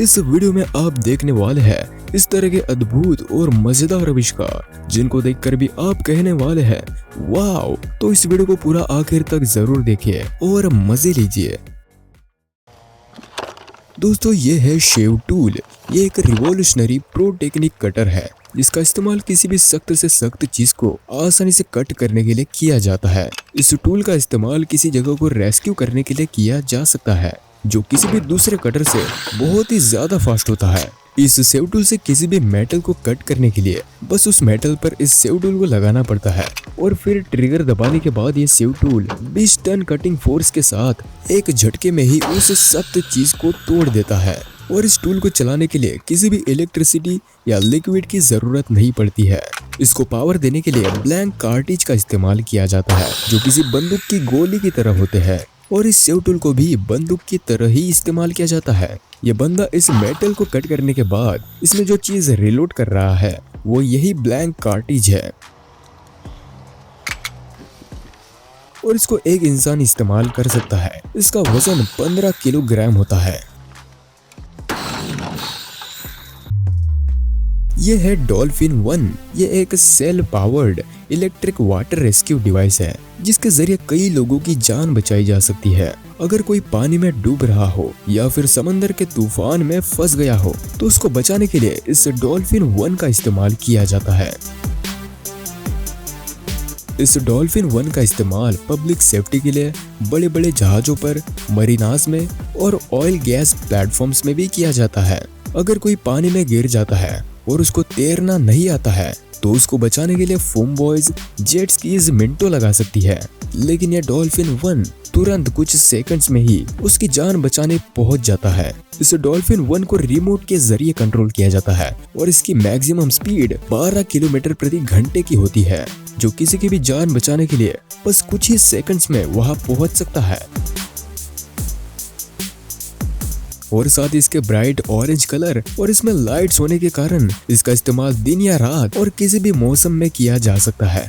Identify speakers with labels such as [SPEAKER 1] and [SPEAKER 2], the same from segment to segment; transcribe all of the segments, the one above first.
[SPEAKER 1] इस वीडियो में आप देखने वाले हैं इस तरह के अद्भुत और मजेदार आविष्कार जिनको देखकर भी आप कहने वाले हैं वाओ। तो इस वीडियो को पूरा आखिर तक जरूर देखिए और मजे लीजिए। दोस्तों ये है शेव टूल। ये एक रिवॉल्यूशनरी प्रो टेक्निक कटर है जिसका इस्तेमाल किसी भी सख्त से सख्त चीज को आसानी से कट करने के लिए किया जाता है। इस टूल का इस्तेमाल किसी जगह को रेस्क्यू करने के लिए किया जा सकता है जो किसी भी दूसरे कटर से बहुत ही ज्यादा फास्ट होता है। इस सेव टूल से किसी भी मेटल को कट करने के लिए बस उस मेटल पर इस सेव टूल को लगाना पड़ता है और फिर ट्रिगर दबाने के बाद ये save tool 20 ton cutting force के साथ एक झटके में ही उस सख्त चीज को तोड़ देता है। और इस टूल को चलाने के लिए किसी भी इलेक्ट्रिसिटी या लिक्विड की जरूरत नहीं पड़ती है। इसको पावर देने के लिए ब्लैंक कार्ट्रिज का इस्तेमाल किया जाता है जो किसी बंदूक की गोली की तरह होते हैं और इस सेव टूल को भी बंदूक की तरह ही इस्तेमाल किया जाता है। ये बंदा इस मेटल को कट करने के बाद इसमें जो चीज रिलोड कर रहा है वो यही ब्लैंक कार्ट्रिज है और इसको एक इंसान इस्तेमाल कर सकता है। इसका वजन 15 किलोग्राम होता है। ये है डॉल्फिन 1। ये एक cell powered electric water rescue device है जिसके जरिए कई लोगों की जान बचाई जा सकती है। अगर कोई पानी में डूब रहा हो या फिर समंदर के तूफान में फंस गया हो तो उसको बचाने के लिए इस डॉल्फिन 1 का इस्तेमाल किया जाता है। इस डॉल्फिन 1 का इस्तेमाल पब्लिक सेफ्टी के लिए बड़े बड़े जहाजों पर, मरीनास में और ऑयल गैस प्लेटफॉर्म्स में भी किया जाता है। अगर कोई पानी में गिर जाता है और उसको तैरना नहीं आता है तो उसको बचाने के लिए फोम बॉयज जेट स्कीज मिनटों लगा सकती है, लेकिन यह डॉल्फिन 1 तुरंत कुछ सेकंड्स में ही उसकी जान बचाने पहुंच जाता है। इस डॉल्फिन 1 को रिमोट के जरिए कंट्रोल किया जाता है और इसकी मैक्सिमम स्पीड 12 किलोमीटर प्रति घंटे की होती है जो किसी की भी जान बचाने के लिए बस कुछ ही सेकंड्स में वहां पहुंच सकता है। और साथ ही इसके ब्राइट ऑरेंज कलर और इसमें लाइट्स होने के कारण इसका इस्तेमाल दिन या रात और किसी भी मौसम में किया जा सकता है।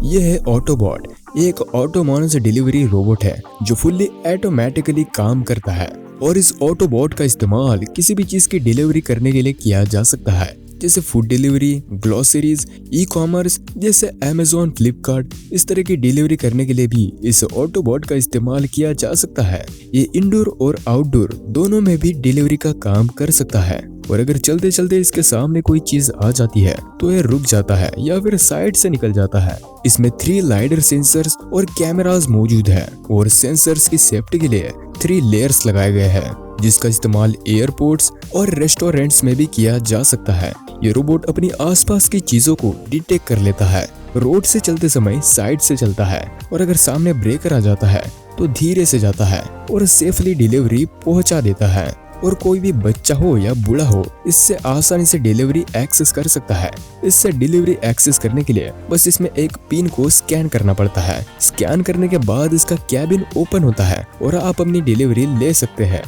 [SPEAKER 1] यह है ऑटोबॉट। एक ऑटोनॉमस डिलीवरी रोबोट है जो फुल्ली ऑटोमेटिकली काम करता है और इस ऑटोबॉट का इस्तेमाल किसी भी चीज की डिलीवरी करने के लिए किया जा सकता है जैसे food delivery, groceries, e commerce जैसे अमेज़न, फ्लिपकार्ट। इस तरह की डिलीवरी करने के लिए भी इस ऑटोबॉट का इस्तेमाल किया जा सकता है। ये इंडोर और आउटडोर दोनों में भी डिलीवरी का काम कर सकता है और अगर चलते चलते इसके सामने कोई चीज आ जाती है तो यह रुक जाता है या फिर साइड से निकल जाता है। इसमें 3 लाइडर सेंसर्स और कैमरास मौजूद है और सेंसर्स की सेफ्टी के लिए 3 लेयर्स लगाए गए हैं जिसका इस्तेमाल एयरपोर्ट्स और रेस्टोरेंट्स में भी किया जा सकता है। ये रोबोट अपनी आसपास की चीजों को डिटेक्ट कर लेता है। रोड से चलते समय साइड से चलता है और अगर सामने ब्रेकर आ जाता है तो धीरे से जाता है और सेफली डिलीवरी पहुंचा देता है। और कोई भी बच्चा हो या बूढ़ा हो इससे आसानी से डिलीवरी एक्सेस कर सकता है। इससे डिलीवरी एक्सेस करने के लिए बस इसमें एक पिन को स्कैन करना पड़ता है। स्कैन करने के बाद इसका कैबिन ओपन होता है और आप अपनी डिलीवरी ले सकते हैं।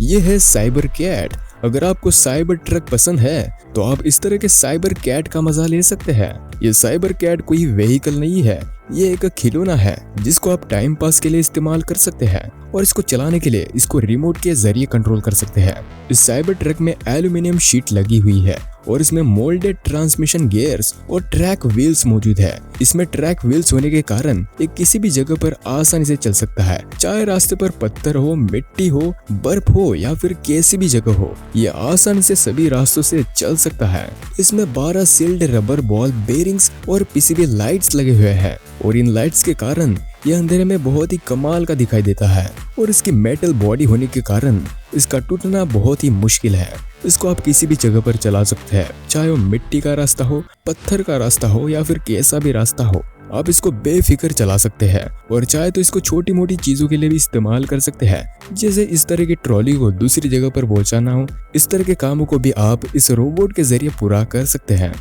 [SPEAKER 1] ये है साइबर कैट। अगर आपको साइबर ट्रक पसंद है तो आप इस तरह के साइबर कैट का मजा ले सकते हैं। ये साइबर कैट कोई व्हीकल नहीं है, ये एक खिलौना है जिसको आप टाइम पास के लिए इस्तेमाल कर सकते हैं और इसको चलाने के लिए इसको रिमोट के जरिए कंट्रोल कर सकते हैं। इस साइबर ट्रक में एल्यूमिनियम शीट लगी हुई है और इसमें मोल्डेड ट्रांसमिशन गियर्स और ट्रैक व्हील्स मौजूद है। इसमें ट्रैक व्हील्स होने के कारण ये किसी भी जगह पर आसानी से चल सकता है, चाहे रास्ते पर पत्थर हो, मिट्टी हो, बर्फ हो या फिर कैसी भी जगह हो, ये आसानी से सभी रास्तों से चल सकता है। इसमें 12 सील्ड रबर बॉल बेरिंग्स और पीसीबी लाइट्स लगे हुए हैं और इन लाइट्स के कारण यह अंधेरे में बहुत ही कमाल का दिखाई देता है और इसकी मेटल बॉडी होने के कारण इसका टूटना बहुत ही मुश्किल है। इसको आप किसी भी जगह पर चला सकते हैं, चाहे वो मिट्टी का रास्ता हो, पत्थर का रास्ता हो या फिर कैसा भी रास्ता हो, आप इसको बेफिक्र चला सकते हैं और चाहे तो इसको छोटी मोटी चीजों के लिए भी इस्तेमाल कर सकते हैं, जैसे इस तरह की ट्रॉली को दूसरी जगह पर पहुंचाना हो। इस तरह के कामों को भी आप इस रोबोट के जरिए पूरा कर सकते हैं।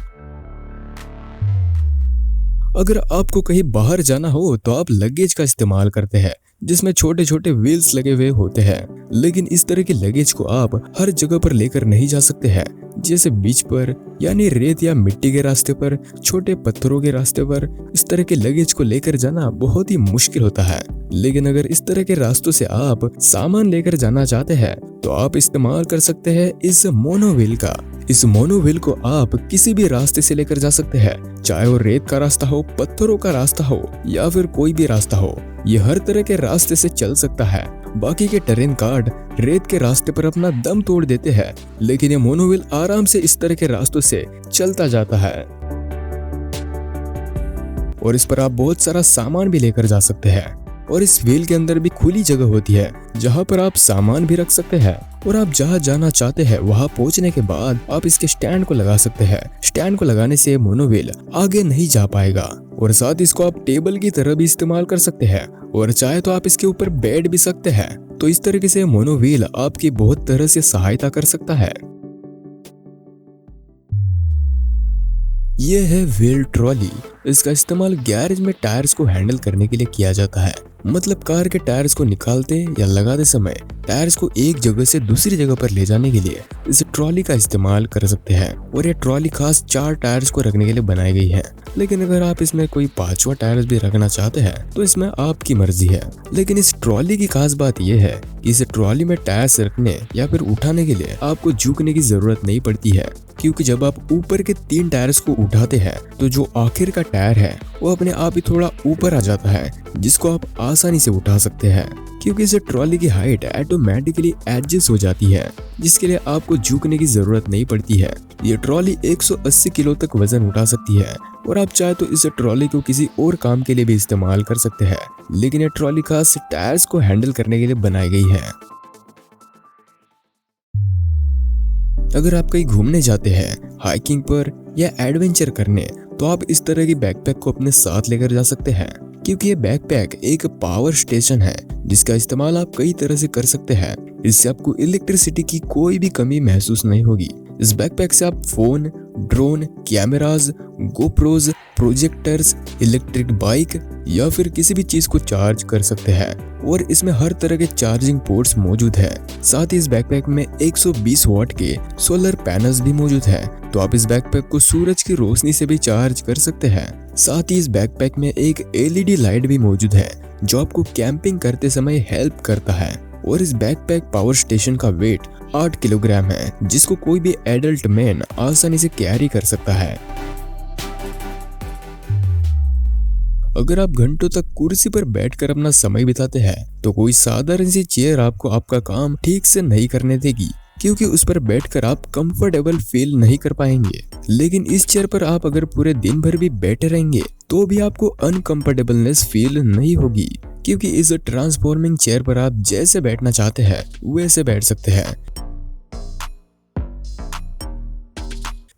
[SPEAKER 1] अगर आपको कहीं बाहर जाना हो तो आप लगेज का इस्तेमाल करते हैं जिसमें छोटे छोटे व्हील्स लगे हुए होते हैं। लेकिन इस तरह के लगेज को आप हर जगह पर लेकर नहीं जा सकते हैं, जैसे बीच पर यानी रेत या मिट्टी के रास्ते पर, छोटे पत्थरों के रास्ते पर इस तरह के लगेज को लेकर जाना बहुत ही मुश्किल होता है। लेकिन अगर इस तरह के रास्तों से आप सामान लेकर जाना चाहते हैं तो आप इस्तेमाल कर सकते हैं इस मोनोव्हील का। इस मोनोव्हील को आप किसी भी रास्ते से लेकर जा सकते हैं, चाहे वो रेत का रास्ता हो, पत्थरों का रास्ता हो या फिर कोई भी रास्ता हो। ये हर तरह के रास्ते से चल सकता है। बाकी के टेरेन कार्ड रेत के रास्ते पर अपना दम तोड़ देते हैं, लेकिन ये मोनोव्हील आराम से इस तरह के रास्तों से चलता जाता है और इस पर आप बहुत सारा सामान भी लेकर जा सकते हैं। और इस व्हील के अंदर भी खुली जगह होती है जहाँ पर आप सामान भी रख सकते हैं और आप जहाँ जाना चाहते हैं वहाँ पहुँचने के बाद आप इसके स्टैंड को लगा सकते हैं। स्टैंड को लगाने से मोनोव्हील आगे नहीं जा पाएगा और साथ इसको आप टेबल की तरह भी इस्तेमाल कर सकते हैं और चाहे तो आप इसके ऊपर बैठ भी सकते हैं। तो इस तरीके से मोनोव्हील आपकी बहुत तरह से सहायता कर सकता है। यह है व्हील ट्रॉली। इसका इस्तेमाल गैरेज में टायर्स को हैंडल करने के लिए किया जाता है। मतलब कार के टायर्स को निकालते या लगाते समय टायर्स को एक जगह से दूसरी जगह पर ले जाने के लिए इस ट्रॉली का इस्तेमाल कर सकते हैं। और यह ट्रॉली खास 4 टायर्स को रखने के लिए बनाई गई है। लेकिन अगर आप इसमें कोई 5वां टायर भी रखना चाहते हैं तो इसमें आपकी मर्जी है। लेकिन इस ट्रॉली की खास बात यह है कि इस ट्रॉली में टायर्स रखने या फिर उठाने के लिए आपको झुकने की जरूरत नहीं पड़ती है, क्योंकि जब आप ऊपर के 3 टायर्स को उठाते हैं तो जो आखिर का टायर है वो अपने आप ही थोड़ा ऊपर आ जाता है, जिसको आप आसानी से उठा सकते हैं, क्योंकि इस ट्रॉली की हाइट ऑटोमेटिकली एडजस्ट हो जाती है, जिसके लिए आपको झुकने की जरूरत नहीं पड़ती है। ये ट्रॉली 180 किलो तक वजन उठा सकती है और आप चाहे तो इस ट्रॉली को किसी और काम के लिए भी इस्तेमाल कर सकते हैं। लेकिन ये ट्रॉली खास टायर्स को हैंडल करने के लिए बनाई गई है। अगर आप कहीं घूमने जाते हैं, हाइकिंग पर या एडवेंचर करने, तो आप इस तरह की बैकपैक को अपने साथ लेकर जा सकते हैं, क्योंकि ये बैकपैक एक पावर स्टेशन है जिसका इस्तेमाल आप कई तरह से कर सकते हैं। इससे आपको इलेक्ट्रिसिटी की कोई भी कमी महसूस नहीं होगी। इस बैकपैक से आप phone, drone, cameras, GoPros, projectors, electric bike या फिर किसी भी चीज को चार्ज कर सकते हैं और इसमें हर तरह के चार्जिंग पोर्ट्स मौजूद है। साथ ही इस बैकपैक में 120 वॉट के सोलर पैनल्स भी मौजूद है, तो आप इस बैकपैक को सूरज की रोशनी से भी चार्ज कर सकते हैं। साथ ही इस बैकपैक में एक LED लाइट भी मौजूद है जो आपको कैंपिंग करते समय हेल्प करता है। और इस बैकपैक पावर स्टेशन का वेट 8 किलोग्राम है, जिसको कोई भी एडल्ट मैन आसानी से कैरी कर सकता है। अगर आप घंटों तक कुर्सी पर बैठकर अपना समय बिताते हैं तो कोई साधारण सी चेयर आपको आपका काम ठीक से नहीं करने देगी, क्योंकि उस पर बैठकर आप कंफर्टेबल फील नहीं कर पाएंगे। लेकिन इस चेयर पर आप अगर पूरे दिन भर भी बैठे रहेंगे तो भी आपको अनकंफर्टेबलनेस फील नहीं होगी, क्योंकि इस ट्रांसफॉर्मिंग चेयर पर आप जैसे बैठना चाहते हैं वैसे बैठ सकते हैं।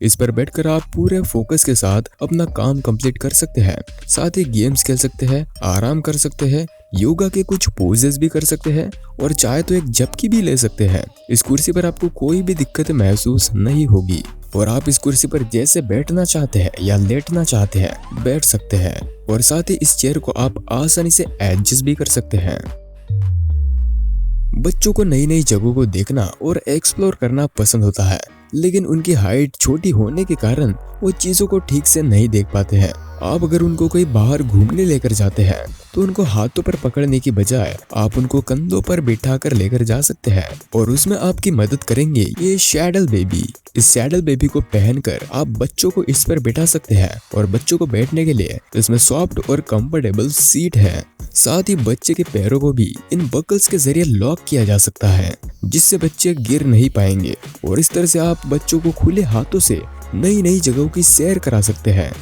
[SPEAKER 1] इस पर बैठकर आप पूरे फोकस के साथ अपना काम कंप्लीट कर सकते हैं। साथ ही गेम्स खेल सकते हैं, आराम कर सकते हैं, योगा के कुछ पोजेस भी कर सकते हैं और चाहे तो एक झपकी भी ले सकते हैं। इस कुर्सी पर आपको कोई भी दिक्कत महसूस नहीं होगी और आप इस कुर्सी पर जैसे बैठना चाहते हैं या लेटना चाहते हैं बैठ सकते हैं। और साथ ही इस चेयर को आप आसानी से एडजस्ट भी कर सकते हैं। बच्चों को नई नई जगहों को देखना और एक्सप्लोर करना पसंद होता है, लेकिन उनकी हाइट छोटी होने के कारण वो चीजों को ठीक से नहीं देख पाते हैं। आप अगर उनको कहीं बाहर घूमने लेकर जाते हैं तो उनको हाथों पर पकड़ने की बजाय आप उनको कंधों पर बिठाकर लेकर जा सकते हैं और उसमें आपकी मदद करेंगे ये सैडल बेबी। इस सैडल बेबी को पहनकर आप बच्चों को इस पर बिठा सकते हैं और बच्चों को बैठने के लिए इसमें सॉफ्ट और कंफर्टेबल सीट है। साथ ही बच्चे के पैरों को भी इन बकल्स के जरिए लॉक किया जा सकता है, जिससे बच्चे गिर नहीं पाएंगे और इस तरह से आप बच्चों को खुले हाथों से नई नई जगहों की सैर करा सकते हैं।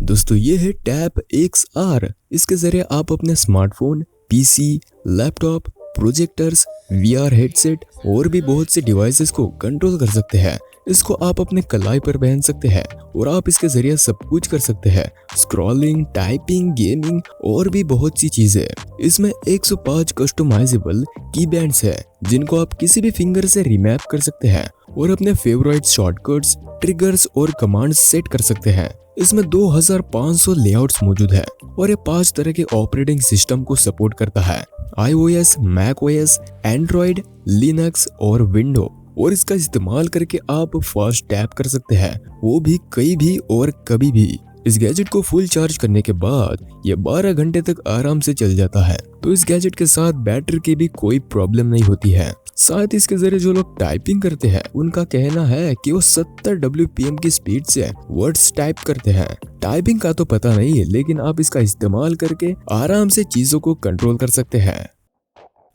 [SPEAKER 1] दोस्तों ये है टैब XR। इसके जरिए आप अपने smartphone, PC, laptop, projectors, VR headset और भी बहुत से डिवाइसेस को कंट्रोल कर सकते हैं। इसको आप अपने कलाई पर पहन सकते हैं और आप इसके जरिए सब कुछ कर सकते हैं, स्क्रॉलिंग, टाइपिंग, गेमिंग और भी बहुत सी चीजें। इसमें 105 कस्टमाइजेबल कीबैंड्स है जिनको आप किसी भी फिंगर से रिमैप कर सकते हैं और अपने फेवरेट शॉर्टकट्स, ट्रिगर्स और कमांड्स सेट कर सकते हैं। इसमें 2500 लेआउट्स मौजूद है और ये 5 तरह के ऑपरेटिंग सिस्टम को सपोर्ट करता है, iOS, macOS, एंड्रॉइड, लिनक्स और विंडो। और इसका इस्तेमाल करके आप फास्ट टैप कर सकते हैं, वो भी कहीं भी और कभी भी। इस गैजेट को फुल चार्ज करने के बाद ये 12 घंटे तक आराम से चल जाता है। तो इस गैजेट के साथ बैटरी की भी कोई प्रॉब्लम नहीं होती है। साथ ही इसके जरिए जो लोग टाइपिंग करते हैं उनका कहना है कि वो 70 WPM की स्पीड से वर्ड्स टाइप करते हैं। टाइपिंग का तो पता नहीं, लेकिन आप इसका इस्तेमाल करके आराम से चीजों को कंट्रोल कर सकते हैं।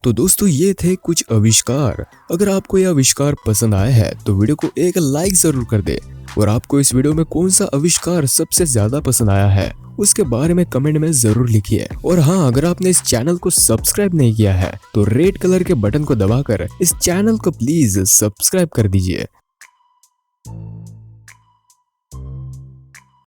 [SPEAKER 1] तो दोस्तों ये थे कुछ आविष्कार। अगर आपको यह आविष्कार पसंद आया है तो वीडियो को एक लाइक जरूर कर दे। और आपको इस वीडियो में कौन सा आविष्कार सबसे ज्यादा पसंद आया है उसके बारे में कमेंट में जरूर लिखिए। और हाँ, अगर आपने इस चैनल को सब्सक्राइब नहीं किया है तो रेड कलर के बटन को दबाकर इस चैनल को प्लीज सब्सक्राइब कर दीजिए